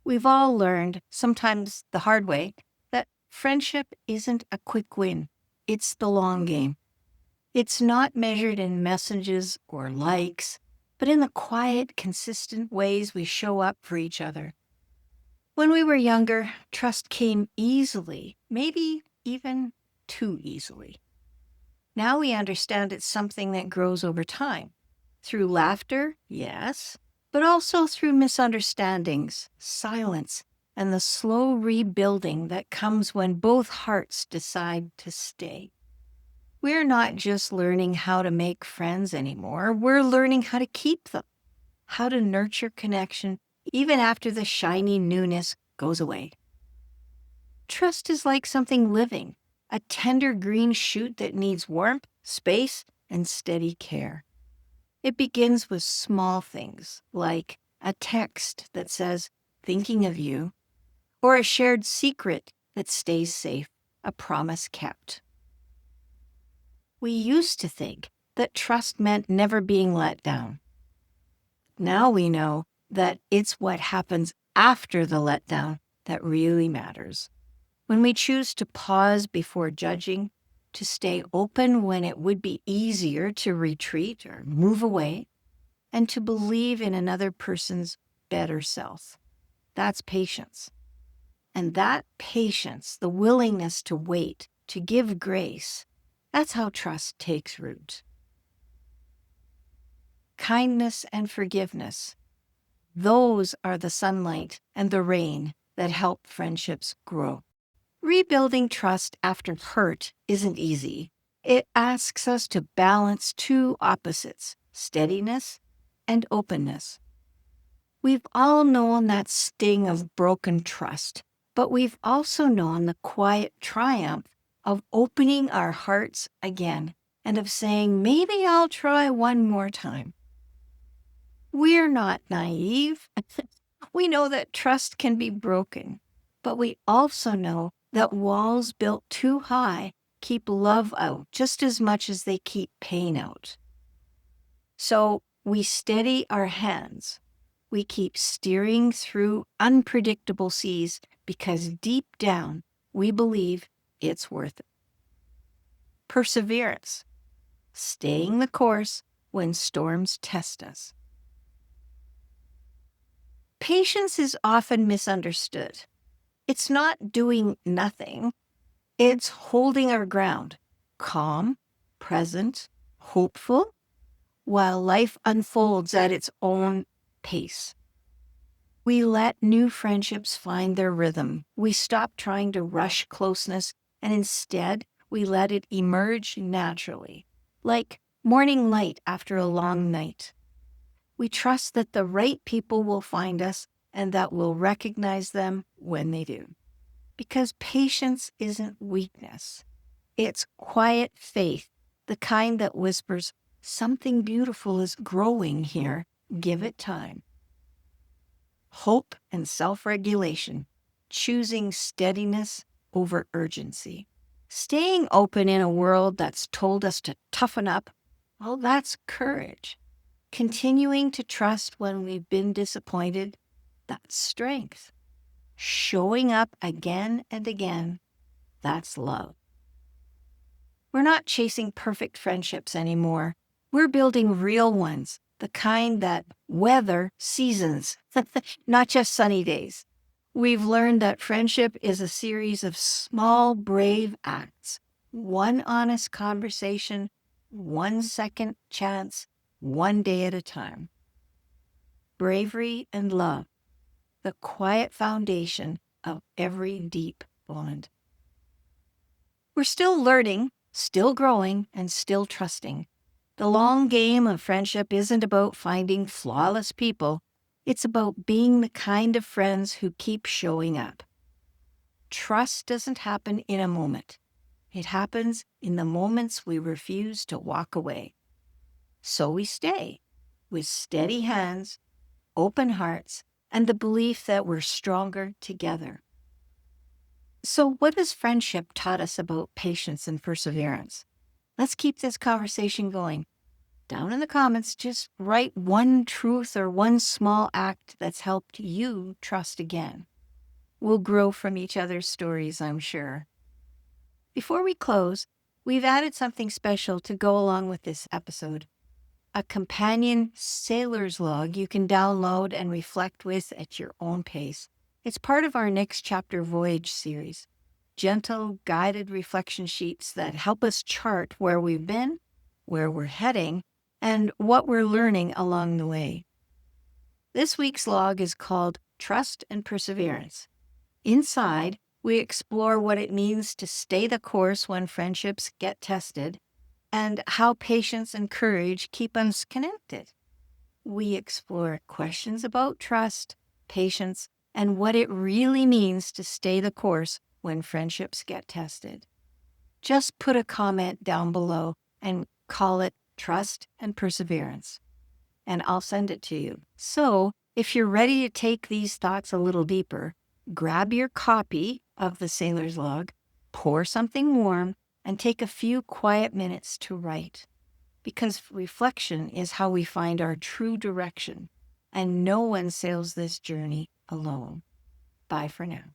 We've all learned, sometimes the hard way, that friendship isn't a quick win. It's the long game. It's not measured in messages or likes, but in the quiet, consistent ways we show up for each other. When we were younger, trust came easily, maybe even too easily. Now we understand it's something that grows over time. Through laughter, yes, but also through misunderstandings, silence, and the slow rebuilding that comes when both hearts decide to stay. We're not just learning how to make friends anymore, we're learning how to keep them, how to nurture connection even after the shiny newness goes away. Trust is like something living, a tender green shoot that needs warmth, space, and steady care. It begins with small things like a text that says, "Thinking of you," or a shared secret that stays safe, a promise kept. We used to think that trust meant never being let down. Now we know that it's what happens after the letdown that really matters. When we choose to pause before judging, to stay open when it would be easier to retreat or move away, and to believe in another person's better self. That's patience. And that patience, the willingness to wait, to give grace, that's how trust takes root. Kindness and forgiveness, those are the sunlight and the rain that help friendships grow. Rebuilding trust after hurt isn't easy. It asks us to balance two opposites, steadiness and openness. We've all known that sting of broken trust, but we've also known the quiet triumph of opening our hearts again and of saying, maybe I'll try one more time. We're not naive. We know that trust can be broken, but we also know that walls built too high keep love out just as much as they keep pain out. So we steady our hands. We keep steering through unpredictable seas because deep down we believe it's worth it. Perseverance, staying the course when storms test us. Patience is often misunderstood. It's not doing nothing. It's holding our ground, calm, present, hopeful, while life unfolds at its own pace. We let new friendships find their rhythm. We stop trying to rush closeness, and instead, we let it emerge naturally, like morning light after a long night. We trust that the right people will find us and that we'll recognize them when they do. Because patience isn't weakness. It's quiet faith, the kind that whispers, something beautiful is growing here. Give it time. Hope and self-regulation, choosing steadiness over urgency. Staying open in a world that's told us to toughen up, well, that's courage. Continuing to trust when we've been disappointed, that's strength. Showing up again and again, that's love. We're not chasing perfect friendships anymore. We're building real ones, the kind that weather seasons, not just sunny days. We've learned that friendship is a series of small, brave acts. One honest conversation, one second chance, one day at a time. Bravery and love, the quiet foundation of every deep bond. We're still learning, still growing, and still trusting. The long game of friendship isn't about finding flawless people. It's about being the kind of friends who keep showing up. Trust doesn't happen in a moment. It happens in the moments we refuse to walk away. So we stay, with steady hands, open hearts, and the belief that we're stronger together. So what has friendship taught us about patience and perseverance? Let's keep this conversation going. Down in the comments, just write one truth or one small act that's helped you trust again. We'll grow from each other's stories, I'm sure. Before we close, we've added something special to go along with this episode. A companion sailor's log you can download and reflect with at your own pace. It's part of our Next Chapter Voyage series. Gentle, guided reflection sheets that help us chart where we've been, where we're heading, and what we're learning along the way. This week's log is called Trust and Perseverance. Inside, we explore what it means to stay the course when friendships get tested and how patience and courage keep us connected. We explore questions about trust, patience, and what it really means to stay the course when friendships get tested. Just put a comment down below and call it Trust and Perseverance, and I'll send it to you. So, if you're ready to take these thoughts a little deeper, grab your copy of the Sailor's Log, pour something warm, and take a few quiet minutes to write. Because reflection is how we find our true direction, and no one sails this journey alone. Bye for now.